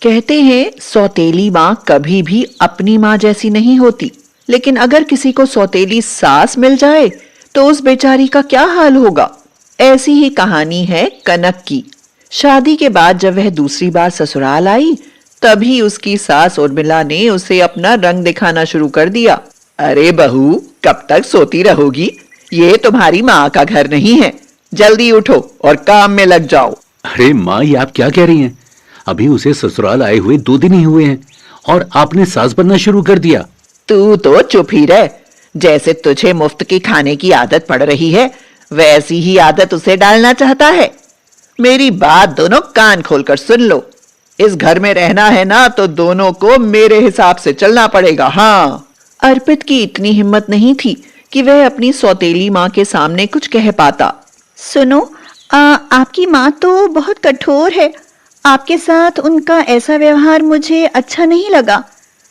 कहते हैं सौतेली माँ कभी भी अपनी माँ जैसी नहीं होती, लेकिन अगर किसी को सौतेली सास मिल जाए तो उस बेचारी का क्या हाल होगा। ऐसी ही कहानी है कनक की। शादी के बाद जब वह दूसरी बार ससुराल आई, तभी उसकी सास उर्मिला ने उसे अपना रंग दिखाना शुरू कर दिया। अरे बहू, कब तक सोती रहोगी? ये तुम्हारी माँ का घर नहीं है, जल्दी उठो और काम में लग जाओ। अरे माँ, ये आप क्या कह रही हैं? अभी उसे ससुराल आए हुए 2 दिन ही हुए हैं और आपने सास बनना शुरू कर दिया। तू तो चुप ही रह। जैसे तुझे मुफ्त की खाने की आदत पड़ रही है, वैसी ही आदत उसे डालना चाहता है। मेरी बात दोनों कान खोलकर सुन लो। इस घर में रहना है ना, तो दोनों को मेरे हिसाब से चलना पड़ेगा। हाँ। अर्पित की इतनी हिम्मत नहीं थी कि वह अपनी सौतेली माँ के सामने कुछ कह पाता। सुनो, आपकी माँ तो बहुत कठोर है। आपके साथ उनका ऐसा व्यवहार मुझे अच्छा नहीं लगा।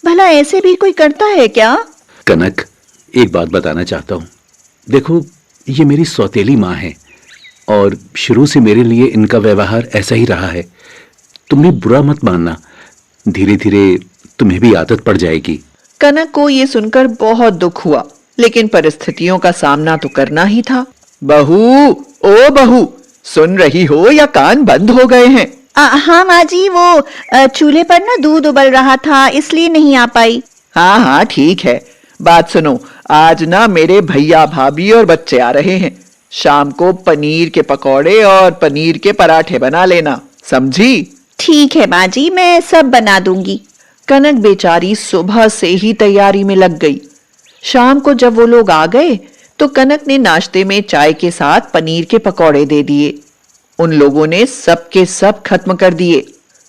भला ऐसे भी कोई करता है क्या? कनक, एक बात बताना चाहता हूँ। देखो, ये मेरी सौतेली माँ है और शुरू से मेरे लिए इनका व्यवहार ऐसा ही रहा है। तुम भी बुरा मत मानना, धीरे धीरे तुम्हें भी आदत पड़ जाएगी। कनक को ये सुनकर बहुत दुख हुआ, लेकिन परिस्थितियों का सामना तो करना ही था। बहू, ओ बहू, सुन रही हो या कान बंद हो गए हैं? हाँ माँ जी, वो चूल्हे पर ना दूध उबल रहा था, इसलिए नहीं आ पाई। हाँ हाँ ठीक है। बात सुनो, आज ना मेरे भैया भाभी और बच्चे आ रहे हैं। शाम को पनीर के पकौड़े और पनीर के पराठे बना लेना, समझी? ठीक है माँ जी, मैं सब बना दूंगी। कनक बेचारी सुबह से ही तैयारी में लग गई। शाम को जब वो लोग आ गए तो कनक ने नाश्ते में चाय के साथ पनीर के पकौड़े दे दिए। उन लोगों ने सब के सब खत्म कर दिए।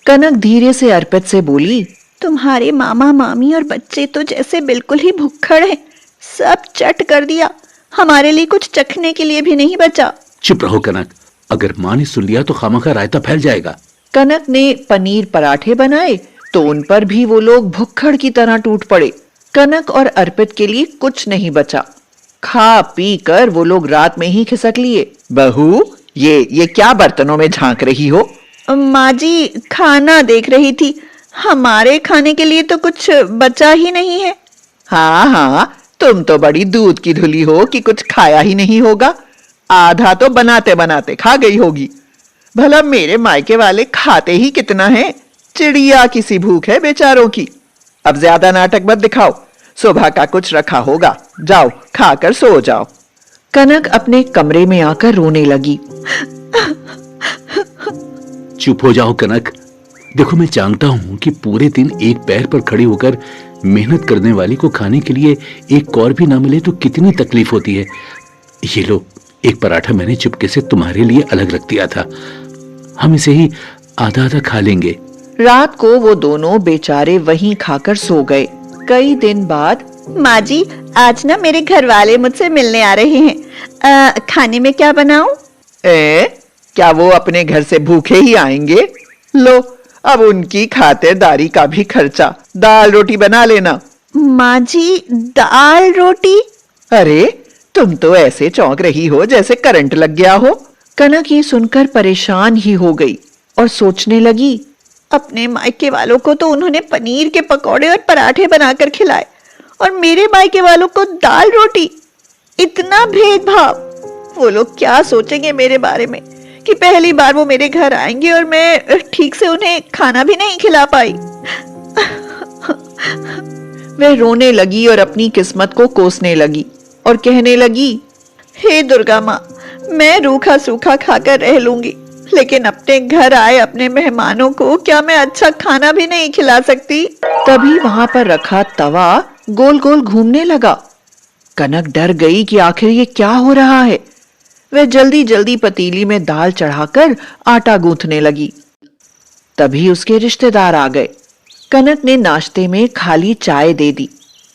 कनक धीरे से अर्पित से बोली, तुम्हारे मामा मामी और बच्चे तो जैसे बिल्कुल ही भुक्खड़ हैं। सब चट कर दिया, हमारे लिए कुछ चखने के लिए भी नहीं बचा। चुप रहो कनक, अगर माँ ने सुन लिया तो खामखा रायता फैल जाएगा। कनक ने पनीर पराठे बनाए तो उन पर भी वो लोग भुक्खड़ की तरह टूट पड़े। कनक और अर्पित के लिए कुछ नहीं बचा। खा पी कर वो लोग रात में ही खिसक लिए। बहू, ये क्या बर्तनों में झांक रही हो? माँ जी, खाना देख रही थी। हमारे खाने के लिए तो कुछ बचा ही नहीं है। हाँ हाँ, तुम तो बड़ी दूध की धुली हो कि कुछ खाया ही नहीं होगा। आधा तो बनाते बनाते खा गई होगी। भला मेरे मायके वाले खाते ही कितना है। चिड़िया की सी भूख है बेचारों की। अब ज्यादा नाटक मत दिखाओ, सुबह का कुछ रखा होगा, जाओ खाकर सो जाओ। कनक अपने कमरे में आकर रोने लगी। चुप हो जाओ कनक। देखो, मैं जानता हूं कि पूरे दिन एक पैर पर खड़ी होकर मेहनत करने वाली को खाने के लिए एक कौर भी ना मिले तो कितनी तकलीफ होती है। ये लो, एक पराठा मैंने चुपके से तुम्हारे लिए अलग रख दिया था। हम इसे ही आधा आधा खा लेंगे। रात को वो दोनों बेचारे वहीं खाकर सो गए। कई दिन बाद, माँ जी, आज ना मेरे घर वाले मुझसे मिलने आ रहे हैं। खाने में क्या बनाऊं? क्या वो अपने घर से भूखे ही आएंगे? लो, अब उनकी खातिरदारी का भी खर्चा। दाल रोटी बना लेना। माँ जी, दाल रोटी? अरे, तुम तो ऐसे चौंक रही हो जैसे करंट लग गया हो। कनक ये सुनकर परेशान ही हो गई और सोचने लगी, अपने मायके वालों को तो उन्होंने पनीर के पकौड़े और पराठे बनाकर खिलाए, और मेरे मायके वालों को दाल रोटी। इतना भेदभाव! वो लोग क्या सोचेंगे मेरे बारे में कि पहली बार वो मेरे घर आएंगे और मैं ठीक से उन्हें खाना भी नहीं खिला पाई। वह रोने लगी और अपनी किस्मत को कोसने लगी और कहने लगी, हे दुर्गा माँ, मैं रूखा सूखा खाकर रह लूंगी, लेकिन अपने घर आए अपने मेहमानों को क्या मैं अच्छा खाना भी नहीं खिला सकती? तभी वहां पर रखा तवा गोल गोल घूमने लगा। कनक डर गई कि आखिर ये क्या हो रहा है। वह जल्दी जल्दी पतीली में दाल चढ़ाकर आटा गूंथने लगी। तभी उसके रिश्तेदार आ गए। कनक ने नाश्ते में खाली चाय दे दी।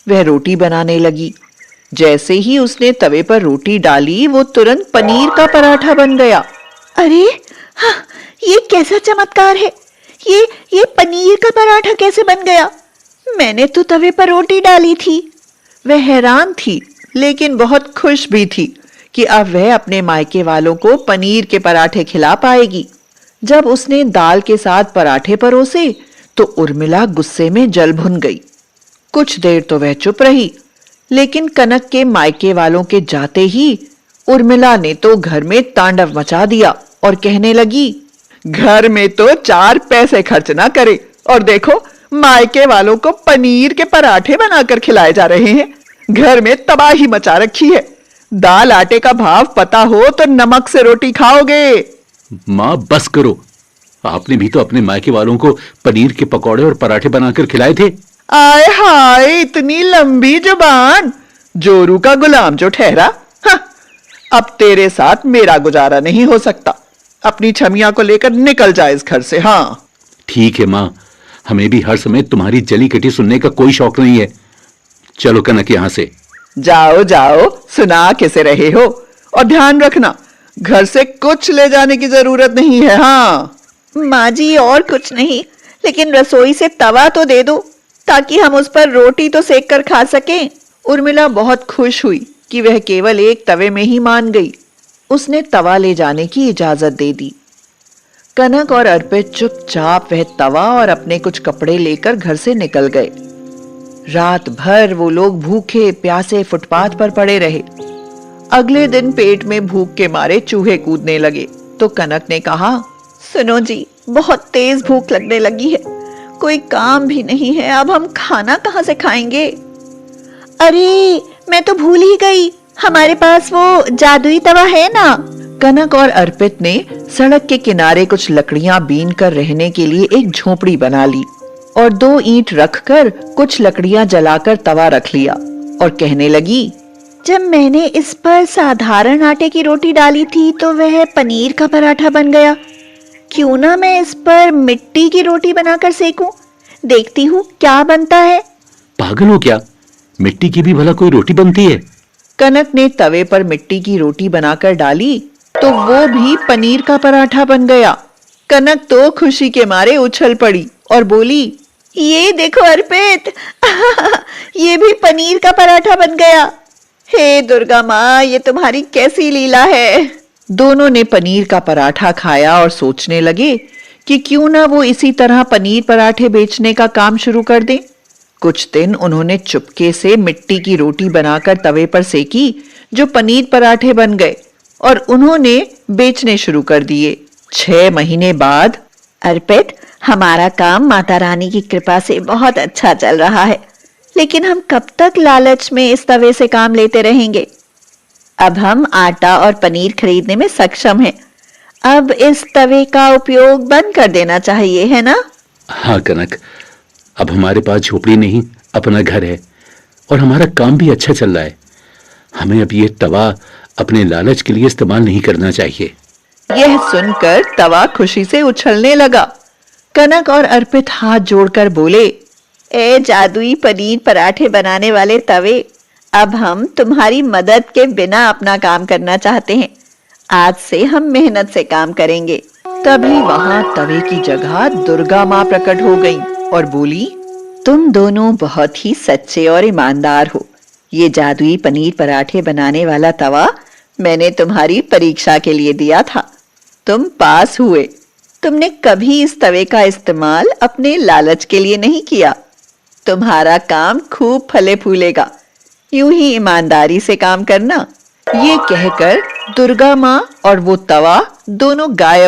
वह रोटी बनाने लगी। जैसे ही उसने तवे पर रोटी डाली, वो तुरंत पनीर का पराठा बन गया। अरे हाँ, ये कैसा चमत्कार है! ये पनीर का पराठा कैसे बन गया? मैंने तो तवे पर रोटी डाली थी। वह हैरान थी, लेकिन बहुत खुश भी थी कि अब वह अपने मायके वालों को पनीर के पराठे खिला पाएगी। जब उसने दाल के साथ पराठे परोसे तो उर्मिला गुस्से में जल भुन गई। कुछ देर तो वह चुप रही, लेकिन कनक के मायके वालों के जाते ही उर्मिला ने तो घर में तांडव मचा दिया और कहने लगी, घर में तो 4 पैसे खर्च ना करे और देखो मायके वालों को पनीर के पराठे बनाकर खिलाए जा रहे हैं। घर में तबाही मचा रखी है। दाल आटे का भाव पता हो तो नमक से रोटी खाओगे। माँ बस करो, आपने भी तो अपने मायके वालों को पनीर के पकौड़े और पराठे बनाकर खिलाए थे। आय हाय, इतनी लंबी जुबान, जोरू का गुलाम जो ठहरा। हाँ, अब तेरे साथ मेरा गुजारा नहीं हो सकता। अपनी छमिया को लेकर निकल जाए इस घर से। हाँ ठीक है माँ, हमें भी हर समय तुम्हारी जली कटी सुनने का कोई शौक नहीं है। चलो कनक यहाँ से। जाओ जाओ, सुना कैसे रहे हो, और ध्यान रखना घर से कुछ ले जाने की जरूरत नहीं है। हाँ माँ जी, और कुछ नहीं, लेकिन रसोई से तवा तो दे दो ताकि हम उस पर रोटी तो सेक कर खा सकें। उर्मिला बहुत खुश हुई कि वह केवल एक तवे में ही मान गई। उसने तवा ले जाने की इजाजत दे दी। कनक और अर्पित चुपचाप वह तवा और अपने कुछ कपड़े लेकर घर से निकल गए। रात भर वो लोग भूखे प्यासे फुटपाथ पर पड़े रहे। अगले दिन पेट में भूख के मारे चूहे कूदने लगे तो कनक ने कहा, सुनो जी, बहुत तेज भूख लगने लगी है, कोई काम भी नहीं है, अब हम खाना कहाँ से खाएंगे? अरे मैं तो भूल ही गई, हमारे पास वो जादुई तवा है ना। कनक और अर्पित ने सड़क के किनारे कुछ लकड़ियां बीन कर रहने के लिए एक झोपड़ी बना ली और 2 ईंट रखकर कुछ लकड़ियां जलाकर तवा रख लिया और कहने लगी, जब मैंने इस पर साधारण आटे की रोटी डाली थी तो वह पनीर का पराठा बन गया। क्यों ना मैं इस पर मिट्टी की रोटी बनाकर सेकूं, देखती हूँ क्या बनता है। पागल हो क्या, मिट्टी की भी भला कोई रोटी बनती है? कनक ने तवे पर मिट्टी की रोटी बनाकर डाली तो वो भी पनीर का पराठा बन गया। कनक तो खुशी के मारे उछल पड़ी और बोली, ये देखो अर्पित, ये भी पनीर का पराठा बन गया। हे दुर्गा माँ, ये तुम्हारी कैसी लीला है। दोनों ने पनीर का पराठा खाया और सोचने लगे कि क्यों ना वो इसी तरह पनीर पराठे बेचने का काम शुरू कर दें। कुछ दिन उन्होंने चुपके से मिट्टी की रोटी बनाकर तवे पर सेकी जो पनीर पराठे बन गए और उन्होंने बेचने शुरू कर दिए। 6 महीने बाद, अर्पित, हमारा काम माता रानी की कृपा से बहुत अच्छा चल रहा है, लेकिन हम कब तक लालच में इस तवे से काम लेते रहेंगे? अब हम आटा और पनीर खरीदने में सक्षम हैं। अब इस तवे का उपयोग बंद कर देना चाहिए, है ना? हाँ कनक, अब हमारे पास झोपड़ी नहीं, अपना घर है और हमारा काम भी अच्छा चल रहा है। हमें अब ये तवा अपने लालच के लिए इस्तेमाल नहीं करना चाहिए। यह सुनकर तवा खुशी से उछलने लगा। कनक और अर्पित हाथ जोड़कर बोले, ए जादुई पनीर पराठे बनाने वाले तवे, अब हम तुम्हारी मदद के बिना अपना काम करना चाहते हैं। आज से हम मेहनत से काम करेंगे। तभी वहां तवे की जगह दुर्गा माँ प्रकट हो गईं और बोली, तुम दोनों बहुत ही सच्चे और ईमानदार हो। ये जादुई पनीर पराठे बनाने वाला तवा मैंने तुम्हारी परीक्षा के लिए दिया था, तुम पास हुए। तुमने कभी इस तवे का इस्तेमाल अपने लालच के लिए नहीं किया। तुम्हारा काम खूब फले फूलेगा, यूं ही ईमानदारी से काम करना। ये कहकर दुर्गा माँ और वो तवा दोनों गायब